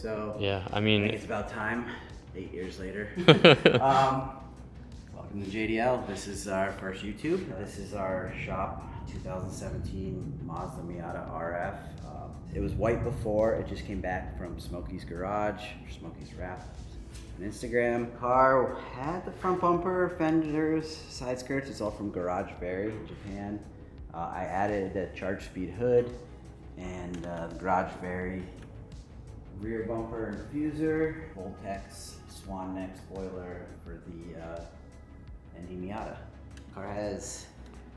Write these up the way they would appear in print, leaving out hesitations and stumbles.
so. Yeah, I I mean, think it's about time, 8 years later. Welcome to JDL. This is our first YouTube. This is our shop 2017 Mazda Miata RF. It was white before. It just came back from Smokey's Garage, or Smokey's Wrap on Instagram. Car had the front bumper, fenders, side skirts. It's all from Garage Berry, Japan. I added a charge speed hood and the Garage Berry rear bumper and diffuser, Voltex Swan neck spoiler for the ND Miata. Car has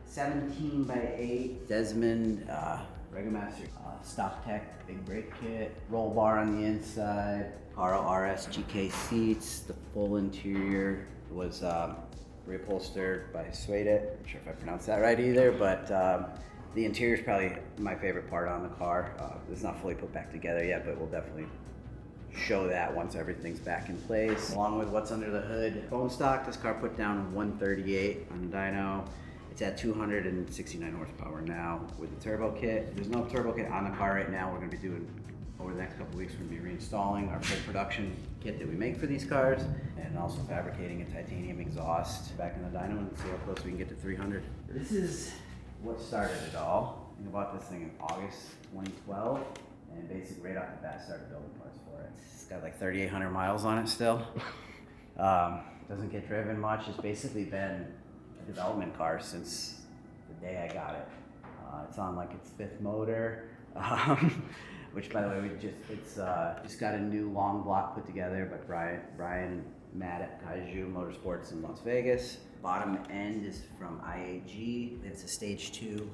17 by 8 Desmond Regamaster stock tech big brake kit, roll bar on the inside, Caro RS GK seats. The full interior was reupholstered by Suede. Not sure if I pronounced that right either, but the interior is probably my favorite part on the car. It's not fully put back together yet, but we'll definitely show that once everything's back in place. Along with what's under the hood. Bone stock, this car put down 138 on the dyno. It's at 269 horsepower now with the turbo kit. There's no turbo kit on the car right now. We're gonna be doing, over the next couple of weeks, we're gonna be reinstalling our full production kit that we make for these cars, and also fabricating a titanium exhaust back in the dyno and see how close we can get to 300. This is what started it all. I bought this thing in August 2012, and basically right off the bat started building parts for it. It's got like 3,800 miles on it still. Doesn't get driven much. It's basically been a development car since the day I got it. It's on like its 5th motor, which by the way, it's just got a new long block put together by Brian Matt at Kaiju Motorsports in Las Vegas. Bottom end is from IAG. It's a stage 2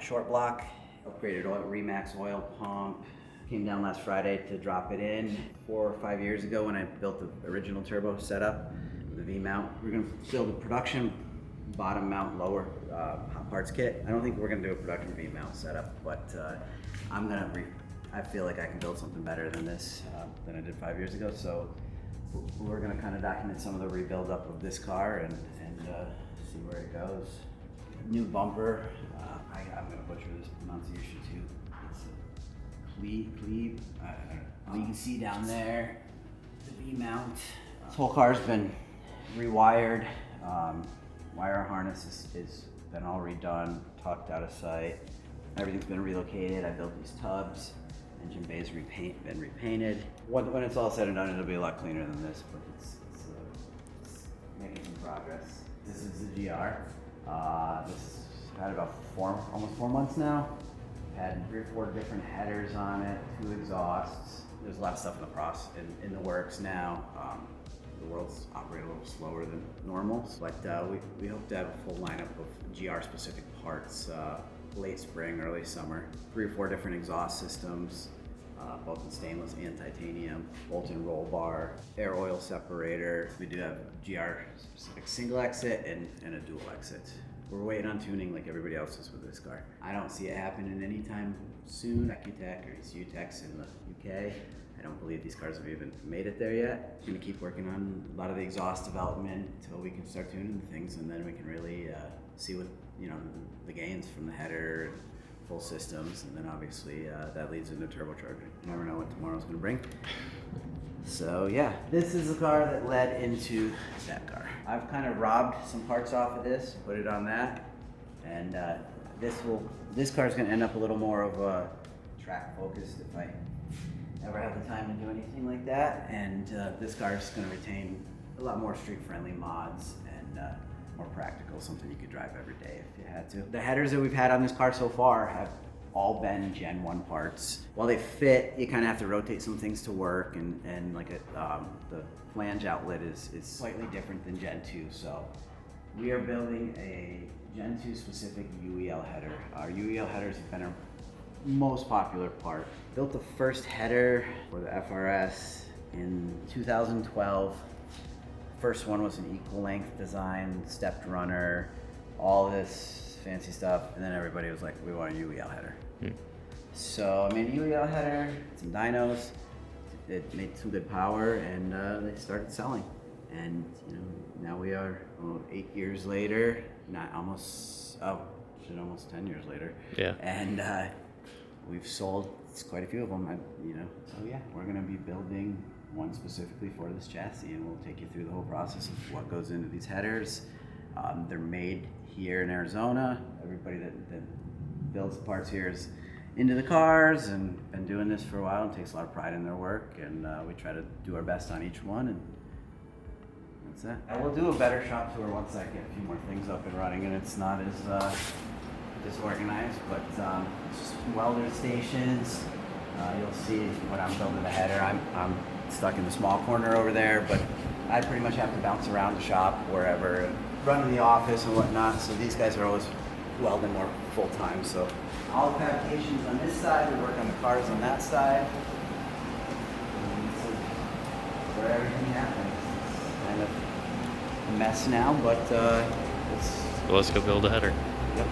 short block. Upgraded oil, Remax oil pump. Came down last Friday to drop it in. 4 or 5 years ago when I built the original turbo setup, the V-mount. We're gonna build a production bottom mount lower hot parts kit. I don't think we're gonna do a production V-mount setup, but I feel like I can build something better than this, than I did 5 years ago. So we're gonna kind of document some of the rebuild up of this car and see where it goes. New bumper. I'm gonna butcher this pronunciation too. It's a plebe. I don't know. You can see down there the V-mount. This whole car's been rewired. Wire harness is been all redone, tucked out of sight. Everything's been relocated. I built these tubs. Engine bay's been repainted. When it's all said and done, it'll be a lot cleaner than this, but it's making some progress. This is the GR. This had about almost 4 months now. Had 3 or 4 different headers on it, 2 exhausts. There's a lot of stuff in the works now. The world's operating a little slower than normal, but we hope to have a full lineup of GR specific parts late spring, early summer. 3 or 4 different exhaust systems, both in stainless and titanium, bolt-in roll bar, air oil separator. We do have GR specific single exit and a dual exit. We're waiting on tuning like everybody else is with this car. I don't see it happening anytime soon. Ecutech or ECU-Techs in the UK. I don't believe these cars have even made it there yet. Gonna keep working on a lot of the exhaust development until we can start tuning things, and then we can really see what, the gains from the header, full systems, and then obviously that leads into turbocharging. You never know what tomorrow's gonna bring. So yeah, this is the car that led into that car. I've kind of robbed some parts off of this, put it on that, and this car is gonna end up a little more of a track focused if I ever have the time to do anything like that. And this car is gonna retain a lot more street friendly mods and more practical, something you could drive every day if you had to. The headers that we've had on this car so far have all been Gen 1 parts. While they fit, you kind of have to rotate some things to work, and like the flange outlet is slightly different than Gen 2. So we are building a Gen 2 specific UEL header. Our UEL headers have been our most popular part. Built the first header for the FRS in 2012. First one was an equal length design, stepped runner, all this fancy stuff, and then everybody was like, we want a UEL header. So I made a UEL header, some dynos, it made some good power, and they started selling. And now we are 8 years later, almost 10 years later. Yeah. And we've sold quite a few of them. So yeah, we're going to be building one specifically for this chassis, and we'll take you through the whole process of what goes into these headers. They're made here in Arizona. Everybody that builds the parts here is into the cars and been doing this for a while and takes a lot of pride in their work, and we try to do our best on each one, and that's it. I will do a better shop tour once I get a few more things up and running and it's not as disorganized, but it's just welder stations. You'll see when I'm building the header, I'm stuck in the small corner over there, but I pretty much have to bounce around the shop wherever and run in the office and whatnot, so these guys are always welding more full time. So all the fabrications on this side, we work on the cars on that side. And this is where everything happens. It's kind of a mess now, but So let's go build a header. Yep.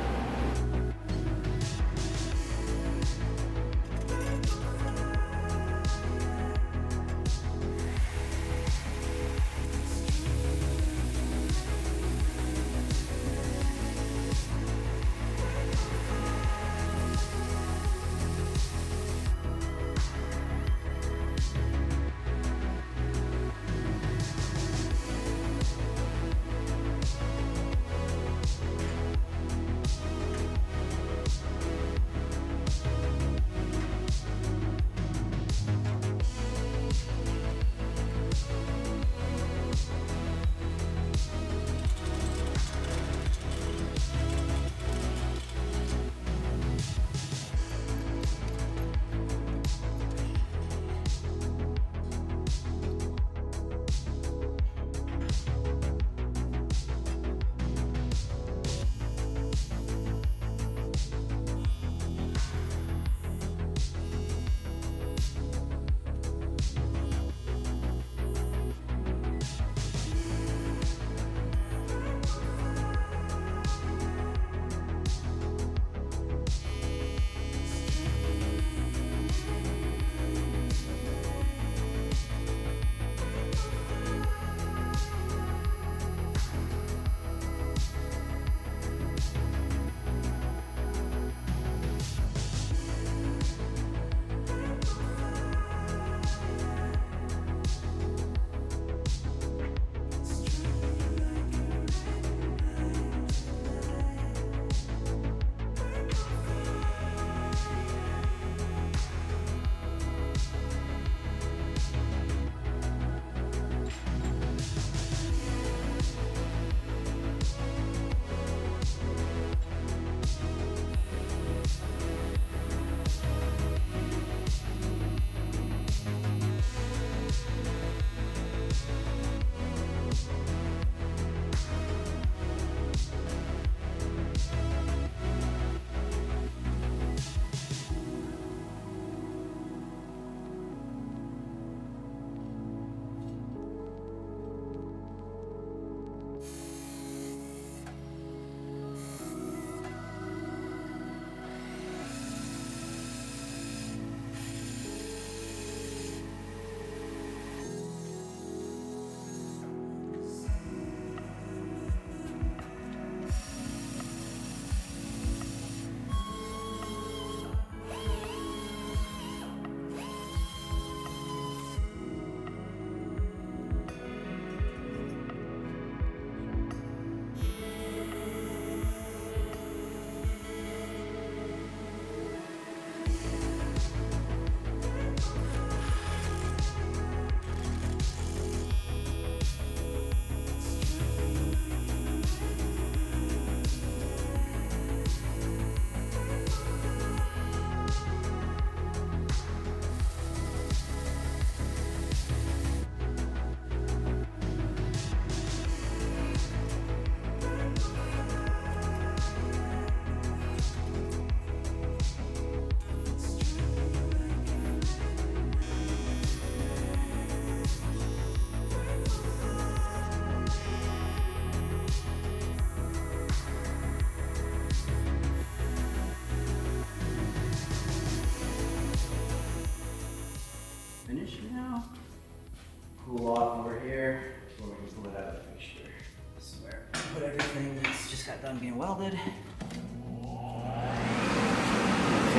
Cool off over here before we can pull it out of the fixture. This is where I put everything that's just got done being welded.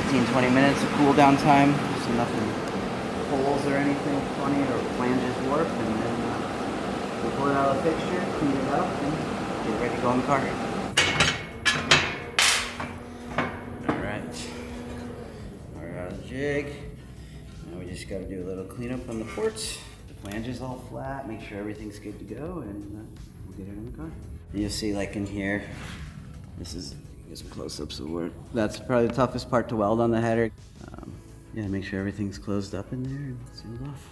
15-20 minutes of cool down time, so nothing holes or anything funny or flanges warp, and then we'll pull it out of the fixture, clean it up, and get ready to go in the car. Alright, we're out of the jig. Now we just got to do a little cleanup on the ports. The flange is all flat, make sure everything's good to go, and we'll get it in the car. And you'll see, like in here, this is, get some close-ups of work. That's probably the toughest part to weld on the header. Yeah, make sure everything's closed up in there and sealed off.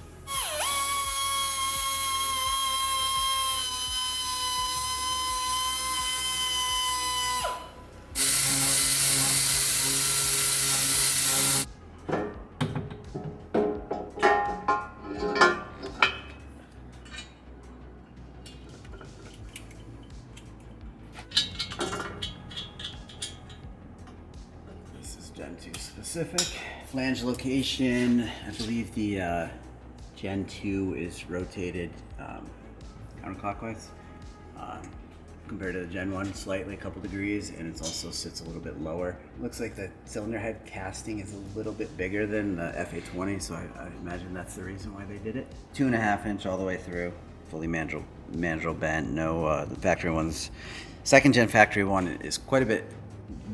Gen 2 specific. Flange location, I believe the Gen 2 is rotated counterclockwise compared to the Gen 1 slightly, a couple degrees, and it also sits a little bit lower. Looks like the cylinder head casting is a little bit bigger than the FA20, so I imagine that's the reason why they did it. 2.5 inch all the way through, fully mandrel bent. No, the factory one's, second gen factory one is quite a bit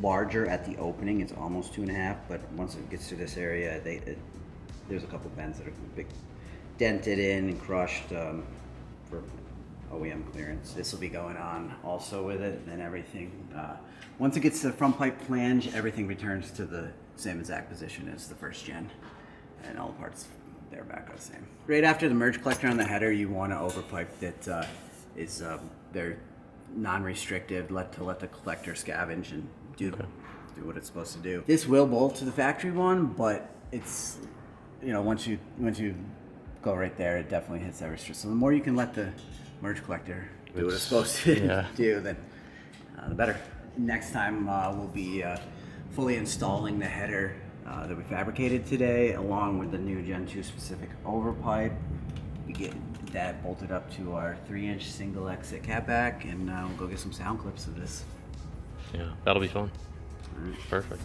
larger at the opening. It's almost 2.5, but once it gets to this area, there's a couple bends that are big, dented in and crushed for OEM clearance. This will be going on also with it, and everything. Once it gets to the front pipe flange, everything returns to the same exact position as the first gen, and all the parts there back are the same. Right after the merge collector on the header, you want to overpipe that is they're non-restrictive, let the collector scavenge and do what it's supposed to do. This will bolt to the factory one, but it's, you know, once you go right there, it definitely hits that restriction. So the more you can let the merge collector do what it's supposed to do, then the better. Next time we'll be fully installing the header that we fabricated today, along with the new Gen 2 specific overpipe. We get that bolted up to our 3-inch single exit catback, and we'll go get some sound clips of this. Yeah, that'll be fun. All right. Perfect.